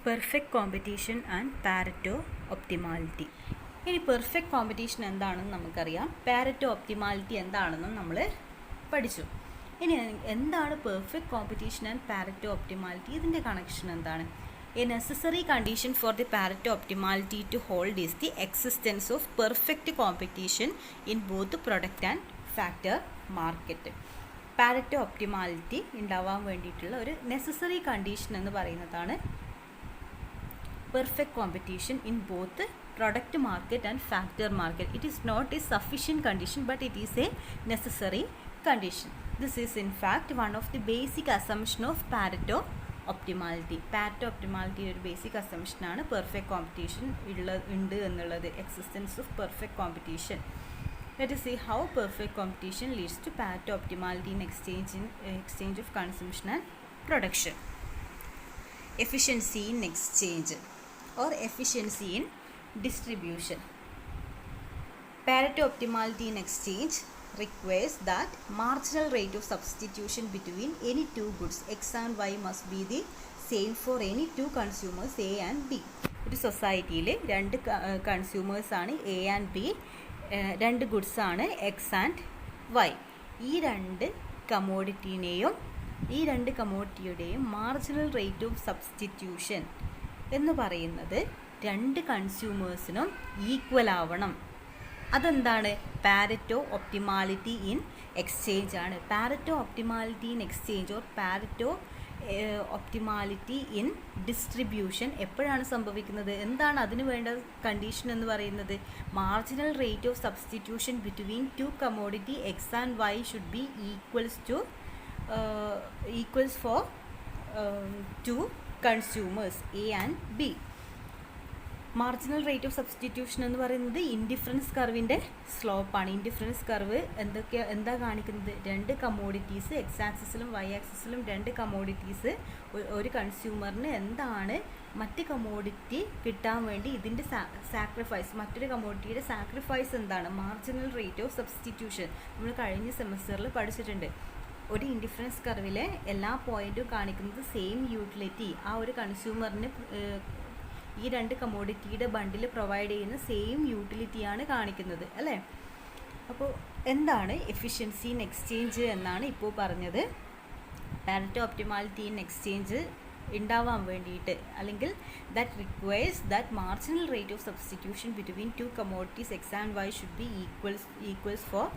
Perfect competition and Pareto optimality. ഇനി perfect competition എന്താണെന്ന് നമുക്കറിയാം, പാരറ്റോ ഒപ്റ്റിമാലിറ്റി എന്താണെന്നും നമ്മൾ പഠിച്ചു. ഇനി എന്താണ് perfect competition and Pareto optimality? ഇതിൻ്റെ കണക്ഷൻ എന്താണ്? A necessary condition for the Pareto optimality to hold is the existence of perfect competition in both product and factor market. Pareto optimality ഉണ്ടാവാൻ വേണ്ടിയിട്ടുള്ള ഒരു നെസസറി കണ്ടീഷൻ എന്ന് പറയുന്നതാണ് perfect competition in both product market and factor market. It is not a sufficient condition, but it is a necessary condition. This is in fact one of the basic assumption of Pareto optimality. Pareto optimality ഒരു basic assumption ആണ് perfect competition ഉണ്ട് എന്നുള്ളത്, existence of perfect competition. Let us see how perfect competition leads to Pareto optimality in exchange of consumption and production. Efficiency in exchange or efficiency in distribution. Pareto optimality in exchange requires that marginal rate of substitution between any two goods X and Y must be the same for any two consumers A and B. ഒരു സൊസൈറ്റിയിൽ രണ്ട് consumers ആണ് A and B, രണ്ട് goods ആണ് X and Y. ഈ രണ്ട് കമോഡിറ്റിയുടെയും marginal rate of substitution എന്ന് പറയുന്നത് രണ്ട് കൺസ്യൂമേഴ്സിനും ഈക്വൽ ആവണം. അതെന്താണ്? പാരറ്റോ ഒപ്റ്റിമാലിറ്റി ഇൻ എക്സ്ചേഞ്ച് ആണ്. Pareto optimality in exchange or Pareto optimality in distribution എപ്പോഴാണ് സംഭവിക്കുന്നത്? എന്താണ് അതിന് വേണ്ട കണ്ടീഷൻ എന്ന് പറയുന്നത്? Marginal rate of substitution between to commodity X and Y should B equals for two consumers A and B. Marginal rate of substitution എന്ന് പറയുന്നത് indifference കർവിൻ്റെ സ്ലോപ്പാണ്. ഇൻഡിഫറൻസ് കർവ് എന്താ കാണിക്കുന്നത്? രണ്ട് കമോഡിറ്റീസ് എക്സ് ആക്സിസിലും വൈ ആക്സിസിലും രണ്ട് കമോഡിറ്റീസ്, ഒരു കൺസ്യൂമറിന് എന്താണ് മറ്റ് കമോഡിറ്റി കിട്ടാൻ വേണ്ടി ഇതിൻ്റെ സാക്രിഫൈസ്, മറ്റൊരു കമോഡിറ്റിയുടെ സാക്രിഫൈസ് എന്താണ്? മാർജിനൽ റേറ്റ് ഓഫ് സബ്സ്റ്റിറ്റ്യൂഷൻ നമ്മൾ കഴിഞ്ഞ സെമസ്റ്ററിൽ പഠിച്ചിട്ടുണ്ട്. ഒരു ഇൻഡിഫറൻസ് കർവിലെ എല്ലാ പോയിൻറ്റും കാണിക്കുന്നത് സെയിം യൂട്ടിലിറ്റി, ആ ഒരു കൺസ്യൂമറിന് ഈ രണ്ട് കമോഡിറ്റിയുടെ ബണ്ടിൽ പ്രൊവൈഡ് ചെയ്യുന്ന സെയിം യൂട്ടിലിറ്റിയാണ് കാണിക്കുന്നത്, അല്ലേ? അപ്പോൾ എന്താണ് എഫിഷ്യൻസി ഇൻ എക്സ്ചേഞ്ച് എന്നാണ് ഇപ്പോൾ പറഞ്ഞത്. പാരറ്റോ ഒപ്റ്റിമാലിറ്റി ഇൻ എക്സ്ചേഞ്ച് ഉണ്ടാവാൻ വേണ്ടിയിട്ട്, അല്ലെങ്കിൽ that requires that marginal rate of substitution between two commodities X and Y should be equals for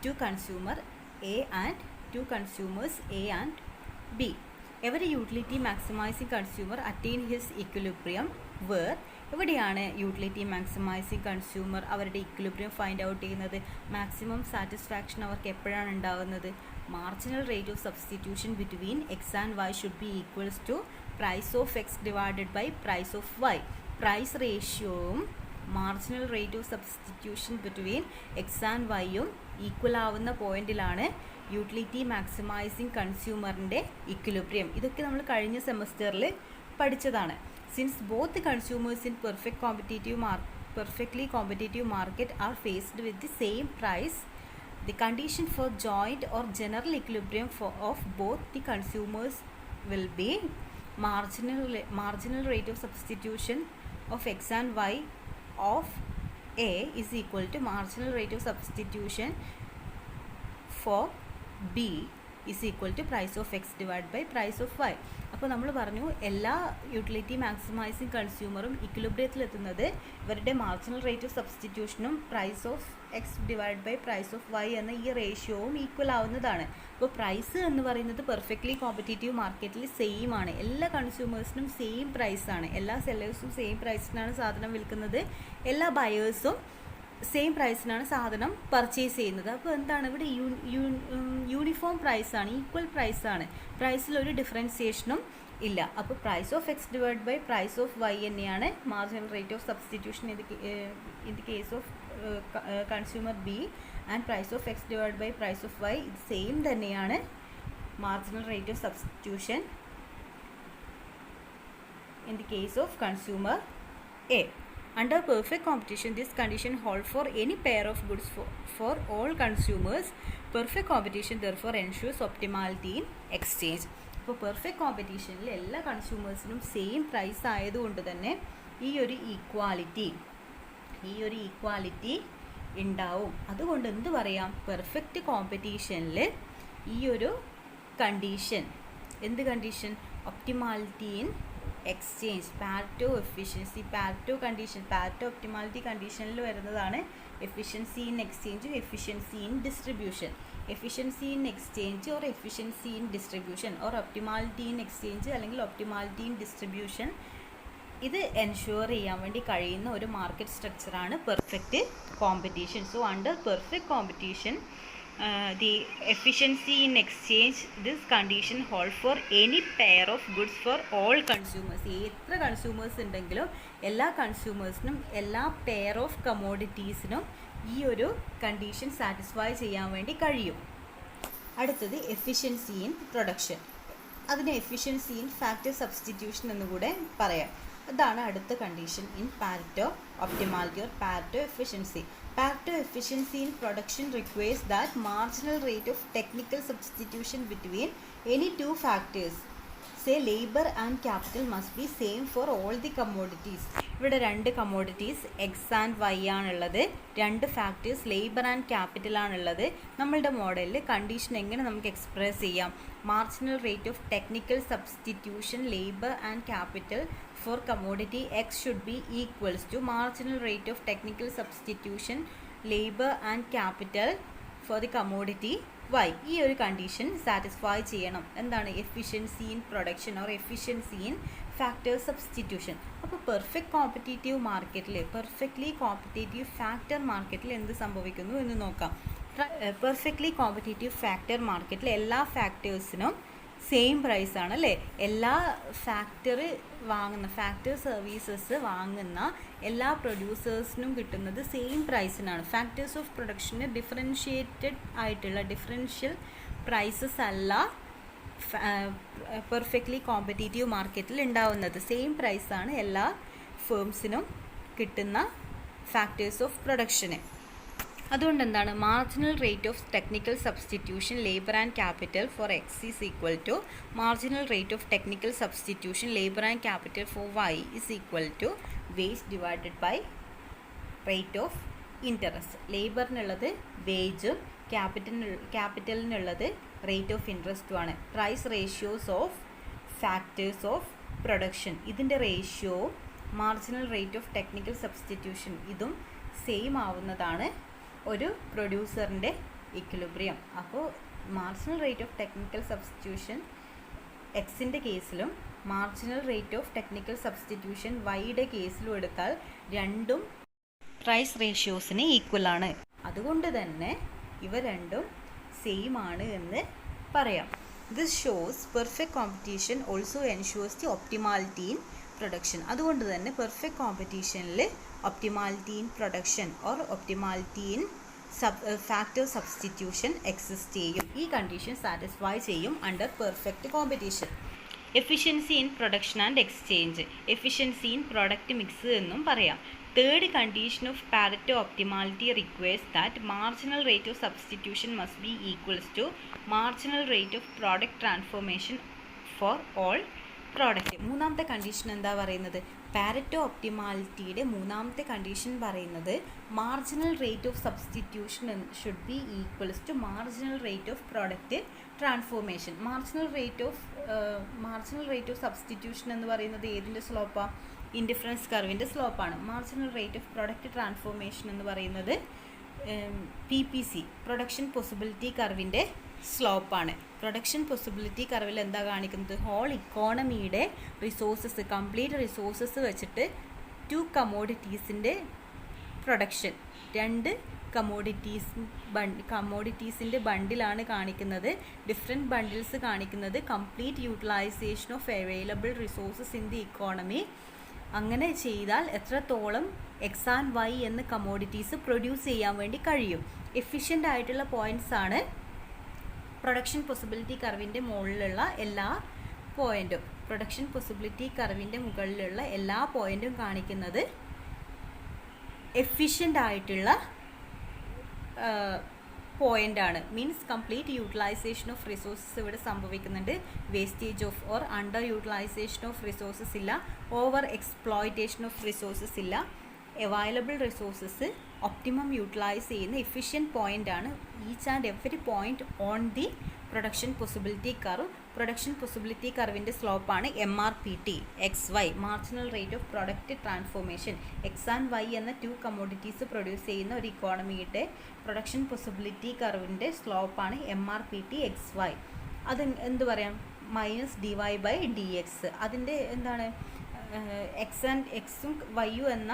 two consumer A and two consumers A and B. Every utility maximizing consumer attain his equilibrium where എവിടെയാണ് utility maximising consumer അവരുടെ equilibrium find out ചെയ്യുന്നത്? Maximum satisfaction അവർക്ക് എപ്പോഴാണ് ഉണ്ടാകുന്നത്? Marginal rate of substitution between X and Y should be equals to price of X divided by price of Y. Price റേഷ്യോവും marginal rate of substitution between X and വൈയും equal ആവുന്ന പോയിന്റിലാണ് utility maximising കൺസ്യൂമറിൻ്റെ equilibrium. ഇതൊക്കെ നമ്മൾ കഴിഞ്ഞ സെമസ്റ്ററിൽ പഠിച്ചതാണ്. Since both consumers in perfectly competitive market are faced with the same price, the condition for joint or general equilibrium of both the consumers will be marginal rate of substitution of X and Y of A is equal to marginal rate of substitution for B is equal to price of X divided by price of Y. അപ്പോൾ നമ്മൾ പറഞ്ഞു എല്ലാ utility maximising കൺസ്യൂമറും ഇക്വിലിബ്രിയത്തിലെത്തുന്നത് ഇവരുടെ marginal rate of സബ്സ്റ്റിറ്റ്യൂഷനും price of X divide by price of Y എന്ന ഈ റേഷ്യോവും ഈക്വൽ ആവുന്നതാണ്. അപ്പോൾ പ്രൈസ് എന്ന് പറയുന്നത് പെർഫെക്റ്റ്ലി കോമ്പറ്റേറ്റീവ് മാർക്കറ്റിൽ സെയിം ആണ്. എല്ലാ കൺസ്യൂമേഴ്സിനും സെയിം പ്രൈസാണ്. എല്ലാ സെല്ലേഴ്സും സെയിം പ്രൈസിനാണ് സാധനം വിൽക്കുന്നത്. എല്ലാ ബയേഴ്സും സെയിം പ്രൈസിനാണ് സാധനം പർച്ചേസ് ചെയ്യുന്നത്. അപ്പോൾ എന്താണ് ഇവിടെ? യൂണിഫോം പ്രൈസാണ്, ഈക്വൽ പ്രൈസാണ്. പ്രൈസിൽ ഒരു ഡിഫറൻസിയേഷനും ഇല്ല. അപ്പോൾ price of X divide by price of Y തന്നെയാണ് marginal rate of substitution in the case of consumer B, and price of X divide by price of Y ഇത് സെയിം തന്നെയാണ് marginal rate of substitution in the case of consumer A. Under perfect competition, this condition holds for any pair of goods for all consumers. Perfect competition therefore ensures optimality in exchange. അപ്പോൾ perfect കോമ്പറ്റീഷനിൽ എല്ലാ കൺസ്യൂമേഴ്സിനും same price ആയതുകൊണ്ട് തന്നെ ഈ ഒരു equality ഉണ്ടാവും. അതുകൊണ്ട് എന്ത് പറയാം, പെർഫെക്റ്റ് കോമ്പറ്റീഷനിൽ ഈ ഒരു കണ്ടീഷൻ, എന്ത് condition, optimality in exchange, Pareto efficiency, Pareto condition, Pareto optimality കണ്ടീഷനിൽ വരുന്നതാണ് efficiency in exchange, efficiency in distribution. Efficiency in exchange or efficiency in distribution or optimality in exchange അല്ലെങ്കിൽ ഒപ്റ്റിമാലിറ്റി ഇൻ ഡിസ്ട്രിബ്യൂഷൻ, ഇത് ensure ചെയ്യാൻ വേണ്ടി കഴിയുന്ന ഒരു market സ്ട്രക്ചറാണ് perfect competition. So under perfect competition the efficiency in exchange, this condition hold for any pair of goods for all consumers. എത്ര consumers ഉണ്ടെങ്കിലും എല്ലാ കൺസ്യൂമേഴ്സിനും എല്ലാ പെയർ ഓഫ് കമോഡിറ്റീസിനും ഈ ഒരു കണ്ടീഷൻ സാറ്റിസ്ഫൈ ചെയ്യാൻ വേണ്ടി കഴിയും. അടുത്തത് എഫിഷ്യൻസി ഇൻ പ്രൊഡക്ഷൻ. അതിന് എഫിഷ്യൻസി ഇൻ ഫാക്ടർ സബ്സ്റ്റിറ്റ്യൂഷൻ എന്നുകൂടെ പറയാം. അതാണ് അടുത്ത condition in Pareto optimality or Pareto efficiency. Pareto efficiency in production requires that marginal rate of technical substitution between any two factors, say labor and capital, must be same for all the commodities. ഇവിടെ രണ്ട് commodities X and Y ആണുള്ളത്, രണ്ട് factors labour and capital ആണുള്ളത്. നമ്മളുടെ മോഡലിൽ condition എങ്ങനെ നമുക്ക് express ചെയ്യാം, marginal rate of technical substitution labour and capital for commodity X should be equals to marginal rate of technical substitution labor and capital for the commodity Y. ഈ ഒരു condition satisfy ചെയ്യണം. എന്താണ്, efficiency in production or efficiency in factor substitution. അപ്പോൾ perfect competitive മാർക്കറ്റിൽ, perfectly competitive factor മാർക്കറ്റിൽ എന്ത് സംഭവിക്കുന്നു എന്ന് നോക്കാം. പെർഫെക്റ്റ്ലി കോമ്പറ്റേറ്റീവ് ഫാക്ടർ മാർക്കറ്റിൽ എല്ലാ ഫാക്ടേഴ്സിനും സെയിം പ്രൈസ് ആണ് അല്ലേ. എല്ലാ ഫാക്ടർ സർവീസസ് വാങ്ങുന്ന എല്ലാ പ്രൊഡ്യൂസേഴ്സിനും കിട്ടുന്നത് സെയിം പ്രൈസിനാണ്. ഫാക്ടേഴ്സ് ഓഫ് പ്രൊഡക്ഷന് ഡിഫറൻഷ്യേറ്റഡ് ആയിട്ടുള്ള ഡിഫറൻഷ്യൽ പ്രൈസസ് അല്ല പെർഫെക്റ്റ്ലി കോമ്പറ്റേറ്റീവ് മാർക്കറ്റിൽ ഉണ്ടാവുന്നത്. സെയിം പ്രൈസാണ് എല്ലാ ഫേംസിനും കിട്ടുന്ന ഫാക്ടേഴ്സ് ഓഫ് പ്രൊഡക്ഷന്. അതുകൊണ്ട് എന്താണ്, marginal rate of technical substitution labour and capital for X is equal to marginal rate of technical substitution labour and capital for Y is equal to wage divided by rate of interest. ലേബറിനുള്ളത് വേജും ക്യാപിറ്റലിനുള്ളത് rate of ഇൻട്രസ്റ്റുമാണ്. Price ratios of factors of production, ഇതിൻ്റെ ratio marginal rate of technical substitution ഇതും same ആവുന്നതാണ് ഒരു പ്രൊഡ്യൂസറിൻ്റെ equilibrium. അപ്പോൾ marginal rate of technical substitution എക്സിൻ്റെ കേസിലും marginal rate of technical substitution വൈയുടെ കേസിലും എടുത്താൽ രണ്ടും പ്രൈസ് റേഷ്യോസിന് ഈക്വൽ ആണ്. അതുകൊണ്ട് തന്നെ ഇവ രണ്ടും സെയിം ആണ് എന്ന് പറയാം. This shows perfect competition also ensures the optimality in production. അതുകൊണ്ട് തന്നെ പെർഫെക്റ്റ് കോമ്പറ്റീഷനിൽ optimality in production or optimality in factor substitution exist ചെയ്യും. ഈ കണ്ടീഷൻ സാറ്റിസ്ഫൈ ചെയ്യും under perfect competition. Efficiency in production and exchange, efficiency in product mix എന്നും പറയാം. Third condition of Pareto optimality requires that marginal rate of substitution must be equals to marginal rate of product transformation for all product. മൂന്നാമത്തെ condition എന്താ പറയുന്നത്, Pareto ഒപ്റ്റിമാലിറ്റിയുടെ മൂന്നാമത്തെ condition പറയുന്നത് marginal rate of substitution should be equals to marginal rate of product transformation. Marginal rate of substitution എന്ന് പറയുന്നത് ഏതിൻ്റെ സ്ലോപ്പാണ്, ഇൻഡിഫറൻസ് കർവിൻ്റെ സ്ലോപ്പാണ്. Marginal rate of product transformation എന്ന് പറയുന്നത് PPC, പ്രൊഡക്ഷൻ പോസിബിലിറ്റി കർവിൻ്റെ സ്ലോപ്പാണ്. പ്രൊഡക്ഷൻ പോസിബിലിറ്റി കർവിൽ എന്താ കാണിക്കുന്നത്, ഹോൾ ഇക്കോണമിയുടെ റിസോഴ്സസ്, കംപ്ലീറ്റ് റിസോഴ്സസ് വെച്ചിട്ട് ടു കമോഡിറ്റീസിൻ്റെ പ്രൊഡക്ഷൻ, രണ്ട് കമോഡിറ്റീസിൻ്റെ ബണ്ടിലാണ് കാണിക്കുന്നത്. ഡിഫറെൻറ്റ് ബണ്ടിൽസ് കാണിക്കുന്നത് complete utilisation of available resources in the economy. അങ്ങനെ ചെയ്താൽ എത്രത്തോളം എക്സ് ആൻഡ് വൈ എന്ന കമോഡിറ്റീസ് പ്രൊഡ്യൂസ് ചെയ്യാൻ വേണ്ടി കഴിയും. എഫിഷ്യൻ്റ് ആയിട്ടുള്ള പോയിൻറ്റ്സ് ആണ് പ്രൊഡക്ഷൻ പോസിബിലിറ്റി കർവിൻ്റെ മുകളിലുള്ള എല്ലാ പോയിൻറ്റും. പ്രൊഡക്ഷൻ പോസിബിലിറ്റി കർവിൻ്റെ മുകളിലുള്ള എല്ലാ പോയിൻറ്റും കാണിക്കുന്നത് എഫിഷ്യൻ്റ് ആയിട്ടുള്ള പോയിന്റ് ആണ്. Means complete utilisation of resources ഇവിടെ സംഭവിക്കുന്നുണ്ട്. Wastage of or under utilisation of resources ഇല്ല. ഓവർ എക്സ്പ്ലോയിറ്റേഷൻ ഓഫ് റിസോഴ്സസ് ഇല്ല. അവൈലബിൾ റിസോഴ്സസ് ഒപ്റ്റിമം യൂട്ടിലൈസ് ചെയ്യുന്ന എഫിഷ്യൻറ്റ് പോയിന്റ് ആണ്. Each and every point on the production possibility curve. Production possibility കർവിൻ്റെ സ്ലോപ്പാണ് MRPT. XY marginal rate of product transformation. X and Y എന്ന 2 commodities produce ചെയ്യുന്ന ഒരു ഇക്കോണമിയുടെ production possibility കർവിൻ്റെ സ്ലോപ്പാണ് MRPT XY. അത് എന്ത് പറയാം, -dy/dx. അതിൻ്റെ എന്താണ്, എക്സും വൈയും എന്ന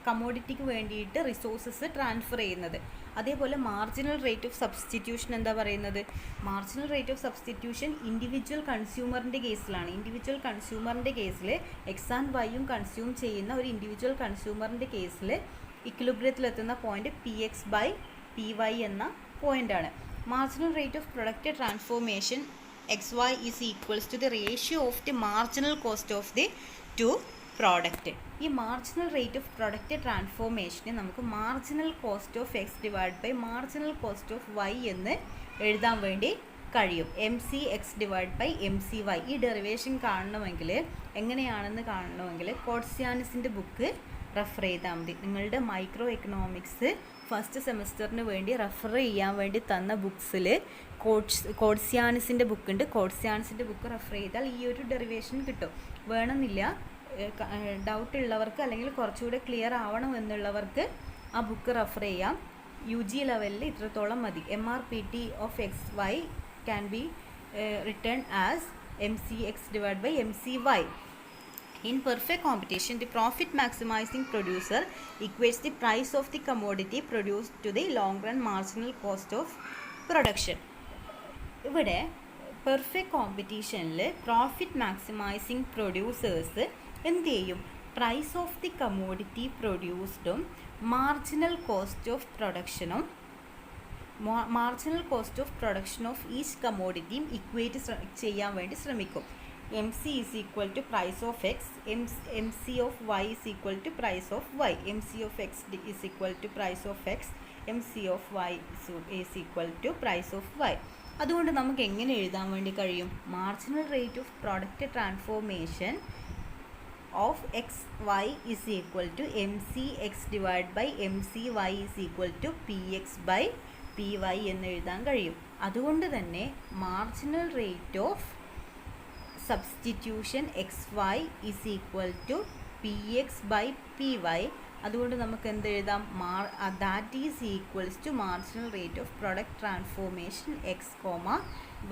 കമ്മോഡിറ്റിക്ക് വേണ്ടിയിട്ട് റിസോഴ്സസ് ട്രാൻസ്ഫർ ചെയ്യുന്നത്. അതേപോലെ മാർജിനൽ റേറ്റ് ഓഫ് സബ്സ്റ്റിറ്റ്യൂഷൻ എന്താ പറയുന്നത്, marginal rate of substitution individual കൺസ്യൂമറിൻ്റെ കേസിലാണ്. ഇൻഡിവിജ്വൽ കൺസ്യൂമറിൻ്റെ കേസിൽ എക്സ് ആൻഡ് വൈയും കൺസ്യൂം ചെയ്യുന്ന ഒരു ഇൻഡിവിജ്വൽ കൺസ്യൂമറിൻ്റെ കേസിൽ ഇക്വിലിബ്രിയത്തിലെത്തുന്ന പോയിന്റ് PX/PY എന്ന പോയിൻ്റാണ്. Marginal rate of product transformation XY is equals to the ratio of the marginal cost of the two product. ഈ marginal rate of product ട്രാൻസ്ഫോർമേഷന് നമുക്ക് marginal cost of X divide by marginal cost of Y എന്ന് എഴുതാൻ വേണ്ടി കഴിയും. MCX divide by MCY. ഈ derivation കാണണമെങ്കിൽ, എങ്ങനെയാണെന്ന് കാണണമെങ്കിൽ കോട്സിയാനിസിൻ്റെ ബുക്ക് റെഫർ ചെയ്താൽ മതി. നിങ്ങളുടെ മൈക്രോ എക്കണോമിക്സ് ഫസ്റ്റ് സെമസ്റ്ററിന് വേണ്ടി റെഫർ ചെയ്യാൻ വേണ്ടി തന്ന ബുക്സിൽ കോട്സിയാനിസിൻ്റെ ബുക്കുണ്ട്. കോട്സിയാനിസിൻ്റെ ബുക്ക് റെഫർ ചെയ്താൽ ഈ ഒരു ഡെറിവേഷൻ കിട്ടും. വേണമെന്നില്ല, ഡൗട്ട് ഉള്ളവർക്ക് അല്ലെങ്കിൽ കുറച്ചുകൂടെ ക്ലിയർ ആവണമെന്നുള്ളവർക്ക് ആ ബുക്ക് റെഫർ ചെയ്യാം. UG ലെവലിൽ ഇത്രത്തോളം മതി. MRPT of XY can be return as MCX divide by MCY. In perfect competition, the profit maximizing producer equates the price of the commodity produced to the long run marginal cost of production. ഇവിടെ perfect കോമ്പറ്റീഷനിൽ profit maximising producers എന്ത് ചെയ്യും, price of the commodity പ്രൊഡ്യൂസ്ഡും marginal cost of പ്രൊഡക്ഷനും of each കമ്മോഡിറ്റിയും equate ചെയ്യാൻ വേണ്ടി ശ്രമിക്കും. MC is equal to price of X, MC of Y is equal to price of Y, MC of X is equal to price of X, MC of Y is equal to price of Y. അതുകൊണ്ട് നമുക്ക് എങ്ങനെ എഴുതാൻ വേണ്ടി കഴിയും, marginal rate of product transformation of XY is equal to MCX divided by MCY is equal to PX/PY എന്ന് എഴുതാൻ കഴിയും. അതുകൊണ്ട് തന്നെ marginal rate of substitution XY is equal to PX/PY. അതുകൊണ്ട് നമുക്ക് എന്ത് എഴുതാം, that is equals to marginal rate of product transformation X,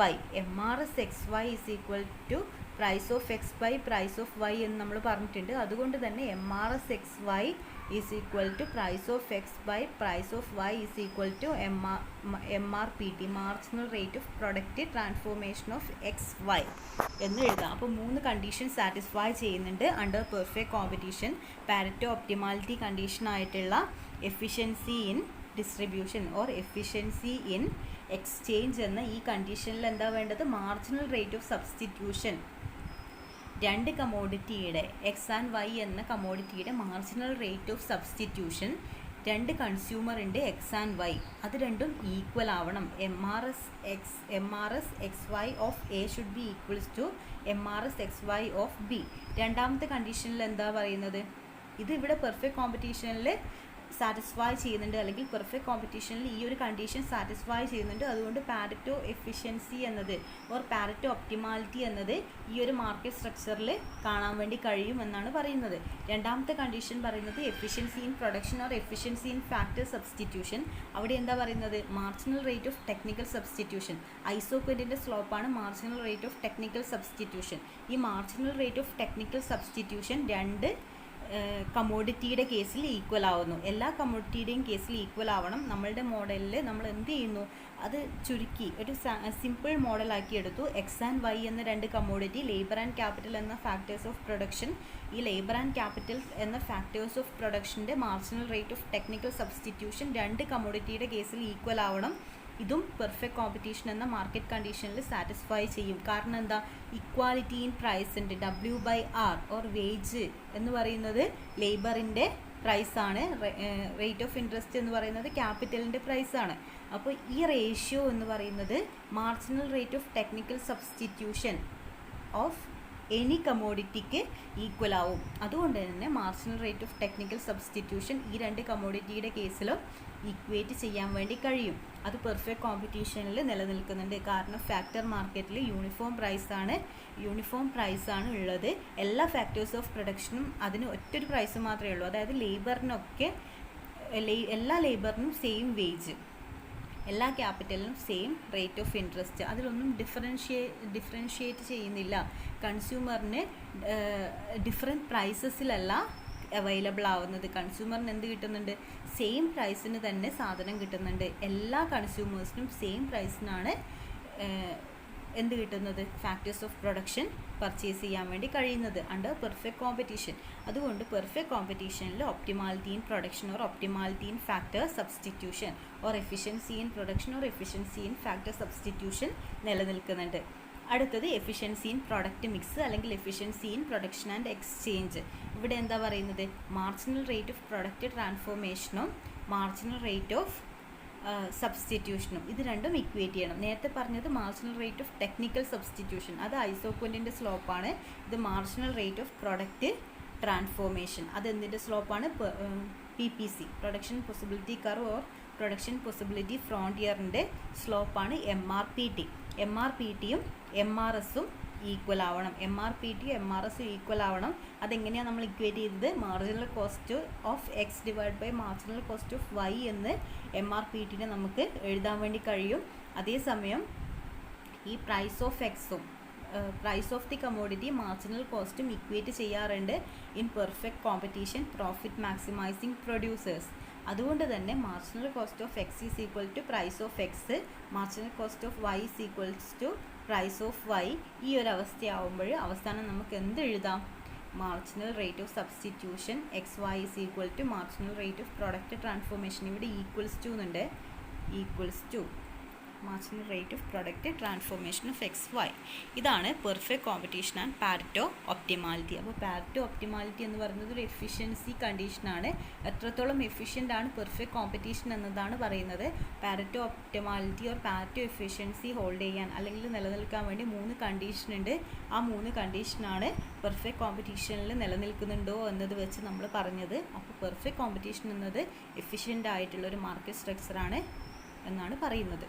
Y. MRS XY is equal to price of X by price of Y എന്ന് നമ്മൾ പറഞ്ഞിട്ടുണ്ട്. അതുകൊണ്ട് തന്നെ MRS XY is equal to price of X by price of Y is equal to MRPT, marginal rate of product transformation of XY എന്ന് എഴുതാം. അപ്പോൾ 3 condition satisfy ചെയ്യുന്നുണ്ട് under perfect competition. Pareto optimality കണ്ടീഷനായിട്ടുള്ള efficiency in distribution or efficiency in exchange എന്ന ഈ കണ്ടീഷനിൽ എന്താ വേണ്ടത്, മാർജിനൽ റേറ്റ് ഓഫ് സബ്സ്റ്റിറ്റ്യൂഷൻ, 2 കമ്മോഡിറ്റിയുടെ എക്സ് ആൻഡ് വൈ എന്ന കമ്മോഡിറ്റിയുടെ മാർജിനൽ റേറ്റ് ഓഫ് സബ്സ്റ്റിറ്റ്യൂഷൻ 2 കൺസ്യൂമറിൻ്റെ എക്സ് ആൻഡ് വൈ അത് രണ്ടും ഈക്വൽ ആവണം. MRS XY of A should be equals to MRS XY of B. രണ്ടാമത്തെ കണ്ടീഷനിൽ എന്താ പറയുന്നത്, ഇത് ഇവിടെ പെർഫെക്റ്റ് കോമ്പറ്റീഷനിൽ സാറ്റിസ്ഫൈ ചെയ്യുന്നുണ്ട്, അല്ലെങ്കിൽ പെർഫെക്റ്റ് കോമ്പറ്റീഷനിൽ ഈ ഒരു കണ്ടീഷൻ സാറ്റിസ്ഫൈ ചെയ്യുന്നുണ്ട്. അതുകൊണ്ട് പാരറ്റോ എഫിഷ്യൻസി എന്നത് ഓർ പാരറ്റോ ഒപ്റ്റിമാലിറ്റി എന്നത് ഈ ഒരു മാർക്കറ്റ് സ്ട്രക്ചറിൽ കാണാൻ വേണ്ടി കഴിയുമെന്നാണ് പറയുന്നത്. രണ്ടാമത്തെ കണ്ടീഷൻ പറയുന്നത് efficiency in production or efficiency in factor substitution. അവിടെ എന്താ പറയുന്നത്, marginal rate of technical substitution. ഐസോക്വൻറ്റിൻ്റെ സ്ലോപ്പാണ് marginal rate of technical substitution. ഈ marginal rate of technical substitution 2 കമ്മോഡിറ്റിയുടെ കേസിൽ ഈക്വൽ ആവുന്നു. എല്ലാ കമ്മോഡിറ്റിയുടെയും കേസിൽ ഈക്വൽ ആവണം. നമ്മളുടെ മോഡലിൽ നമ്മൾ എന്ത് ചെയ്യുന്നു, അത് ചുരുക്കി ഒരു സിമ്പിൾ മോഡലാക്കി എടുത്തു. എക്സ് ആൻഡ് വൈ എന്ന 2 കമ്മോഡിറ്റി, ലേബർ ആൻഡ് ക്യാപിറ്റൽ എന്ന ഫാക്ടേഴ്സ് ഓഫ് പ്രൊഡക്ഷൻ. ഈ ലേബർ ആൻഡ് ക്യാപിറ്റൽ എന്ന ഫാക്ടേഴ്സ് ഓഫ് പ്രൊഡക്ഷൻ്റെ marginal rate of technical substitution 2 കമ്മോഡിറ്റിയുടെ കേസിൽ ഈക്വൽ ആവണം. ഇതും പെർഫെക്റ്റ് കോമ്പറ്റീഷൻ എന്ന മാർക്കറ്റ് കണ്ടീഷനിൽ സാറ്റിസ്ഫൈ ചെയ്യും. കാരണം എന്താ, ഇക്വാലിറ്റി ഇൻ പ്രൈസ് ഉണ്ട്. W/R ഓർ വേജ് എന്ന് പറയുന്നത് ലേബറിൻ്റെ പ്രൈസാണ്. റേറ്റ് ഓഫ് ഇൻട്രസ്റ്റ് എന്ന് പറയുന്നത് ക്യാപിറ്റലിൻ്റെ പ്രൈസാണ്. അപ്പോൾ ഈ റേഷ്യോ എന്ന് പറയുന്നത് marginal rate of technical substitution of any കമോഡിറ്റിക്ക് ഈക്വൽ ആവും. അതുകൊണ്ട് തന്നെ marginal rate of technical substitution ഈ രണ്ട് കമോഡിറ്റിയുടെ കേസിലും ഈക്വേറ്റ് ചെയ്യാൻ വേണ്ടി കഴിയും. അത് പെർഫെക്റ്റ് കോമ്പറ്റീഷനിൽ നിലനിൽക്കുന്നുണ്ട്. കാരണം ഫാക്ടർ മാർക്കറ്റിൽ യൂണിഫോം പ്രൈസാണ് ഉള്ളത്. എല്ലാ ഫാക്ടേഴ്സ് ഓഫ് പ്രൊഡക്ഷനും അതിന് ഒറ്റൊരു പ്രൈസ് മാത്രമേ ഉള്ളൂ. അതായത് എല്ലാ ലേബറിനും സെയിം വേജ്, എല്ലാ ക്യാപിറ്റലിനും സെയിം റേറ്റ് ഓഫ് ഇൻട്രസ്റ്റ്. അതിലൊന്നും ഡിഫറൻഷിയേറ്റ് ചെയ്യുന്നില്ല. കൺസ്യൂമറിന് ഡിഫറെൻറ്റ് പ്രൈസസിലല്ല അവൈലബിൾ ആവുന്നത്. കൺസ്യൂമറിന് എന്ത് കിട്ടുന്നുണ്ട്? സെയിം പ്രൈസിന് തന്നെ സാധനം കിട്ടുന്നുണ്ട്. എല്ലാ കൺസ്യൂമേഴ്സിനും സെയിം പ്രൈസിനാണ് എന്ത് കിട്ടുന്നത്? ഫാക്ടേഴ്സ് ഓഫ് പ്രൊഡക്ഷൻ പർച്ചേസ് ചെയ്യാൻ വേണ്ടി കഴിയുന്നത് അണ്ടർ പെർഫെക്റ്റ് കോമ്പറ്റീഷൻ. അതുകൊണ്ട് പെർഫെക്റ്റ് കോമ്പറ്റീഷനിൽ optimality in production or optimality in factor substitution or efficiency in production or efficiency in factor substitution നിലനിൽക്കുന്നുണ്ട്. അടുത്തത് എഫിഷ്യൻസി ഇൻ പ്രൊഡക്റ്റ് മിക്സ് അല്ലെങ്കിൽ efficiency in production and exchange. ഇവിടെ എന്താ പറയുന്നത്? മാർജിനൽ റേറ്റ് ഓഫ് പ്രൊഡക്റ്റ് ട്രാൻസ്ഫോർമേഷനും marginal rate of സബ്സ്റ്റിറ്റ്യൂഷനും ഇത് രണ്ടും ഇക്വേറ്റ് ചെയ്യണം. നേരത്തെ പറഞ്ഞത് marginal rate of technical substitution, അത് ഐസോക്വൻറ്റിൻ്റെ സ്ലോപ്പാണ്. ഇത് marginal rate of product transformation, അത് എന്തിൻ്റെ സ്ലോപ്പാണ്? PPC, production possibility curve or production possibility ഫ്രോണ്ടിയറിൻ്റെ സ്ലോപ്പാണ് MRPT. MRPTയും MRSും ഈക്വൽ ആവണം. MRPTയും MRSും ഈക്വൽ ആവണം. അതെങ്ങനെയാണ് നമ്മൾ ഇക്വേറ്റ് ചെയ്തത്? Marginal cost of X divide by marginal cost of Y എന്ന് MRPTനെ നമുക്ക് എഴുതാൻ വേണ്ടി കഴിയും. അതേസമയം ഈ പ്രൈസ് ഓഫ് എക്സും price of the commodity marginal കോസ്റ്റും ഇക്വേറ്റ് ചെയ്യാറുണ്ട് in perfect competition profit maximising producers. അതുകൊണ്ട് തന്നെ marginal cost of X is equal to price of X, marginal cost of Y is equals to price of Y. ഈ ഒരു അവസ്ഥയാവുമ്പോൾ അവസാനം നമുക്ക് എന്ത് എഴുതാം? Marginal rate of substitution XY is equal to marginal rate of product transformation. ഇവിടെ equals to എന്നുണ്ട്, equals to marginal rate of product transformation of XY. ഇതാണ് perfect competition and Pareto optimality. അപ്പോൾ പാരറ്റോ ഒപ്റ്റിമാലിറ്റി എന്ന് പറയുന്നത് ഒരു efficiency കണ്ടീഷനാണ്. എത്രത്തോളം efficient ആണ് പെർഫെക്റ്റ് കോമ്പറ്റീഷൻ എന്നതാണ് പറയുന്നത്. Pareto optimality or Pareto efficiency hold ചെയ്യാൻ അല്ലെങ്കിൽ നിലനിൽക്കാൻ വേണ്ടി 3 കണ്ടീഷൻ ഉണ്ട്. ആ 3 കണ്ടീഷനാണ് പെർഫെക്റ്റ് കോമ്പറ്റീഷനിൽ നിലനിൽക്കുന്നുണ്ടോ എന്നത് വെച്ച് നമ്മൾ പറഞ്ഞത്. അപ്പോൾ പെർഫെക്റ്റ് കോമ്പറ്റീഷൻ എന്നത് എഫിഷ്യൻ്റ് ആയിട്ടുള്ളൊരു മാർക്കറ്റ് സ്ട്രക്ചറാണ് എന്നാണ് പറയുന്നത്.